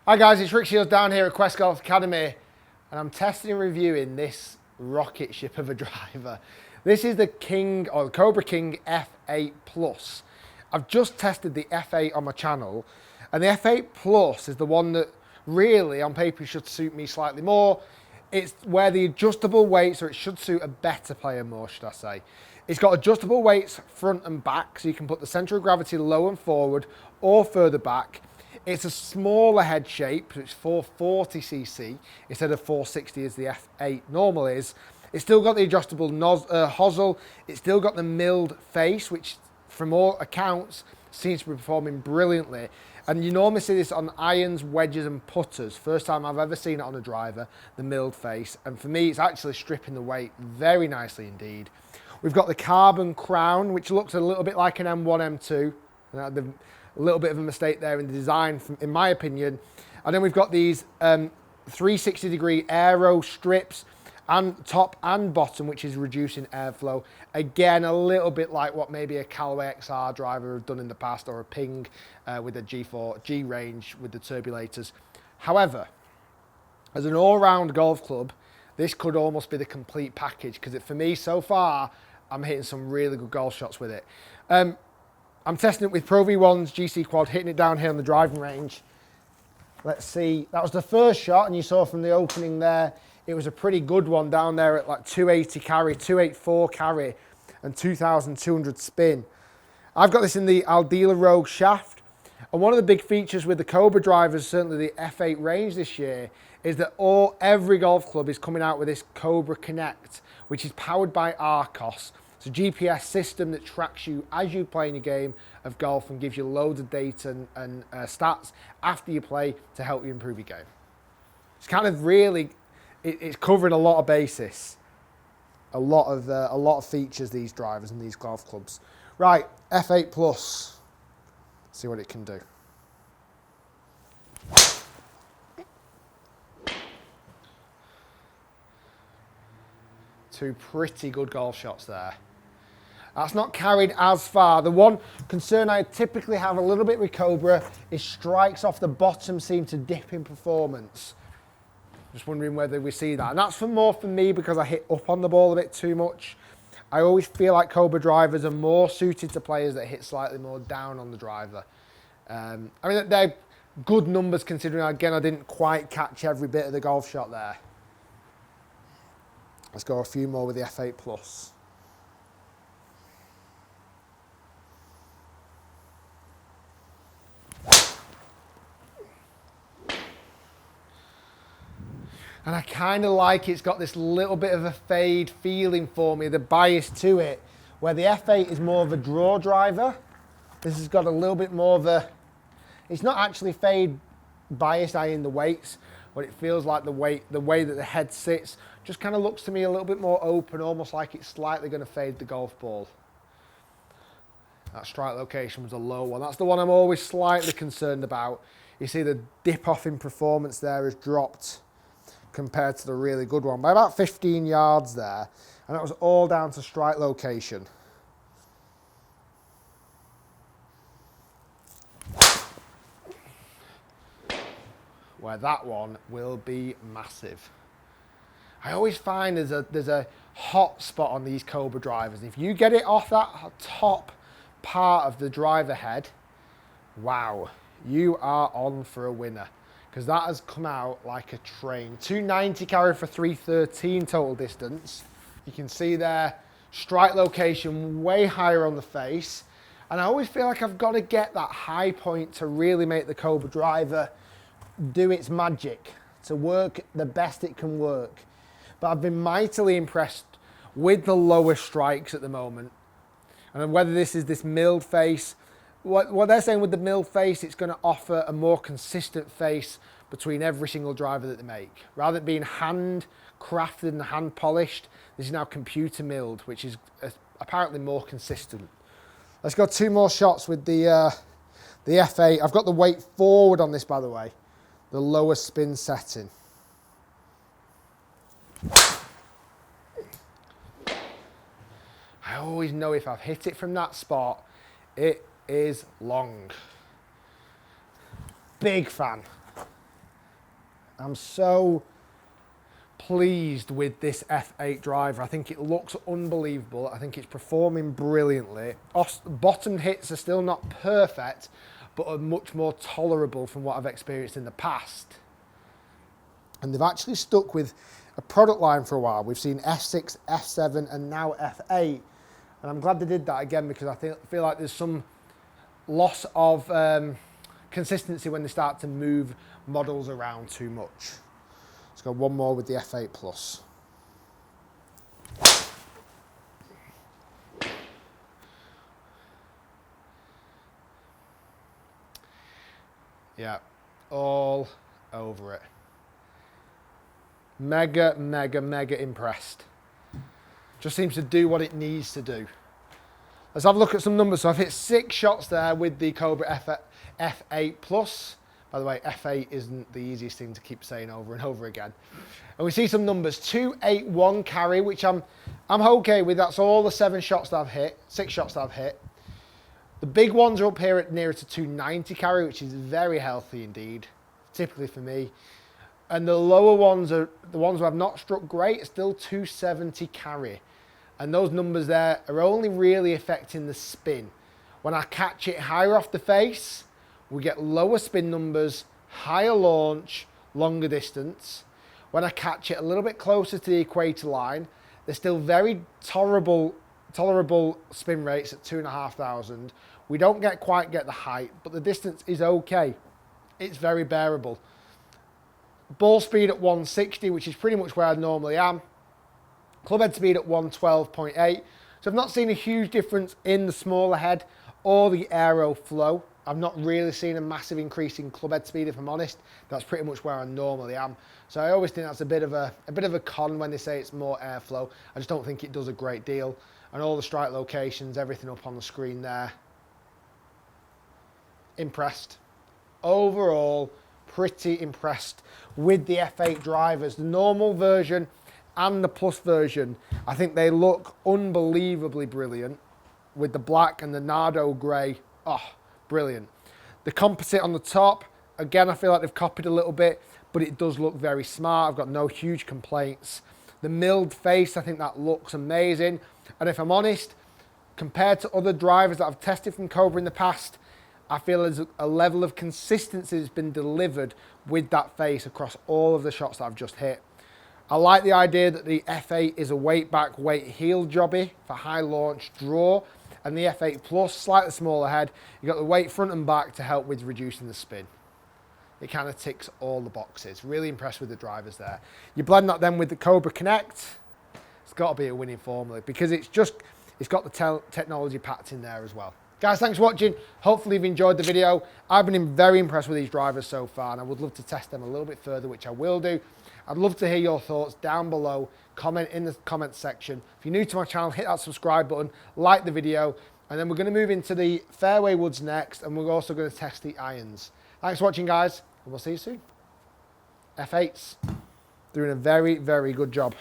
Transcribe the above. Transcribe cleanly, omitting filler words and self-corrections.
Hi guys, it's Rick Shiels down here at Quest Golf Academy, and I'm testing and reviewing this rocket ship of a driver. This is the Cobra King F8 Plus. I've just tested the F8 on my channel, and the F8 Plus is the one that really, on paper, should suit me slightly more. It's where the adjustable weights, or it should suit a better player more, should I say. It's got adjustable weights front and back, so you can put the centre of gravity low and forward or further back. It's a smaller head shape, so it's 440cc instead of 460 as the F8 normal is. It's still got the adjustable hosel. It's still got the milled face, which from all accounts seems to be performing brilliantly. And you normally see this on irons, wedges and putters. First time I've ever seen it on a driver, the milled face. And for me, it's actually stripping the weight very nicely indeed. We've got the carbon crown, which looks a little bit like an M1, M2. A little bit of a mistake there in the design, in my opinion. And then we've got these 360-degree aero strips, and top and bottom, which is reducing airflow. Again, a little bit like what maybe a Callaway XR driver have done in the past, or a Ping with a G range with the turbulators. However, as an all-round golf club, this could almost be the complete package, because for me, so far, I'm hitting some really good golf shots with it. I'm testing it with Pro V1's GCQuad, hitting it down here on the driving range. Let's see, that was the first shot, and you saw from the opening there, it was a pretty good one down there at like 280 carry, 284 carry, and 2,200 spin. I've got this in the Aldila Rogue shaft, and one of the big features with the Cobra drivers, certainly the F8 range this year, is that every golf club is coming out with this Cobra Connect, which is powered by Arcos. It's a GPS system that tracks you as you play in your game of golf and gives you loads of data and stats after you play to help you improve your game. It's kind of really, it's covering a lot of bases, a lot of features, these drivers and these golf clubs. Right, F8 Plus, see what it can do. Two pretty good golf shots there. That's not carried as far. The one concern I typically have a little bit with Cobra is strikes off the bottom seem to dip in performance. Just wondering whether we see that. And that's more for me because I hit up on the ball a bit too much. I always feel like Cobra drivers are more suited to players that hit slightly more down on the driver. I mean, they're good numbers considering, again, I didn't quite catch every bit of the golf shot there. Let's go a few more with the F8 Plus. And I kind of like it's got this little bit of a fade feeling for me, the bias to it, where the F8 is more of a draw driver. This has got a little bit more of a, it's not actually fade biased in the weights, but it feels like the way that the head sits just kind of looks to me a little bit more open, almost like it's slightly going to fade the golf ball. That strike location was a low one. That's the one I'm always slightly concerned about. You see the dip off in performance there has dropped compared to the really good one by about 15 yards there, and that was all down to strike location. Where that one will be massive. I always find there's a hot spot on these Cobra drivers. If you get it off that top part of the driver head, wow, you are on for a winner. Because that has come out like a train. 290 carry for 313 total distance. You can see there, strike location way higher on the face. And I always feel like I've got to get that high point to really make the Cobra driver do its magic, to work the best it can work. But I've been mightily impressed with the lower strikes at the moment. And whether this is this milled face, what they're saying with the milled face, it's going to offer a more consistent face between every single driver that they make. Rather than being hand crafted and hand polished, this is now computer milled, which is apparently more consistent. Let's go two more shots with the F8. I've got the weight forward on this, by the way, the lower spin setting. I always know if I've hit it from that spot, it is long. Big fan. I'm so pleased with this F8 driver. I think it looks unbelievable. I think it's performing brilliantly. Bottom hits are still not perfect, but are much more tolerable from what I've experienced in the past. And they've actually stuck with a product line for a while. We've seen F6, F7, and now F8. And I'm glad they did that again, because I feel like there's some loss of consistency when they start to move models around too much. Let's go one more with the F8 Plus. Yeah, all over it. Mega, mega, mega impressed. Just seems to do what it needs to do. Let's have a look at some numbers. So I've hit 6 shots there with the Cobra F8 Plus. By the way, F8 isn't the easiest thing to keep saying over and over again. And we see some numbers. 281 carry, which I'm okay with. That's all the 7 shots that I've hit, 6 shots that I've hit. The big ones are up here at nearer to 290 carry, which is very healthy indeed, typically for me. And the lower ones are the ones where I've not struck great, still 270 carry. And those numbers there are only really affecting the spin. When I catch it higher off the face, we get lower spin numbers, higher launch, longer distance. When I catch it a little bit closer to the equator line, they're still very tolerable spin rates at 2,500. We don't quite get the height, but the distance is okay. It's very bearable. Ball speed at 160, which is pretty much where I normally am. Club head speed at 112.8. So I've not seen a huge difference in the smaller head or the aero flow. I've not really seen a massive increase in club head speed, if I'm honest. That's pretty much where I normally am. So I always think that's a bit of a con when they say it's more airflow. I just don't think it does a great deal. And all the strike locations, everything up on the screen there. Impressed. Overall, pretty impressed with the F8 drivers. The normal version and the Plus version, I think they look unbelievably brilliant with the black and the Nardo grey. Oh, brilliant. The composite on the top, again, I feel like they've copied a little bit, but it does look very smart. I've got no huge complaints. The milled face, I think that looks amazing. And if I'm honest, compared to other drivers that I've tested from Cobra in the past, I feel there's a level of consistency that's been delivered with that face across all of the shots that I've just hit. I like the idea that the F8 is a weight back, weight heel jobby for high launch draw, and the F8 Plus, slightly smaller head. You've got the weight front and back to help with reducing the spin. It kind of ticks all the boxes. Really impressed with the drivers there. You blend that then with the Cobra Connect, it's got to be a winning formula because it's got the technology packed in there as well. Guys, thanks for watching. Hopefully you've enjoyed the video. I've been very impressed with these drivers so far, and I would love to test them a little bit further, which I will do. I'd love to hear your thoughts down below. Comment in the comments section. If you're new to my channel, hit that subscribe button, like the video, and then we're going to move into the fairway woods next, and we're also going to test the irons. Thanks for watching, guys, and we'll see you soon. F8s doing a very, very good job.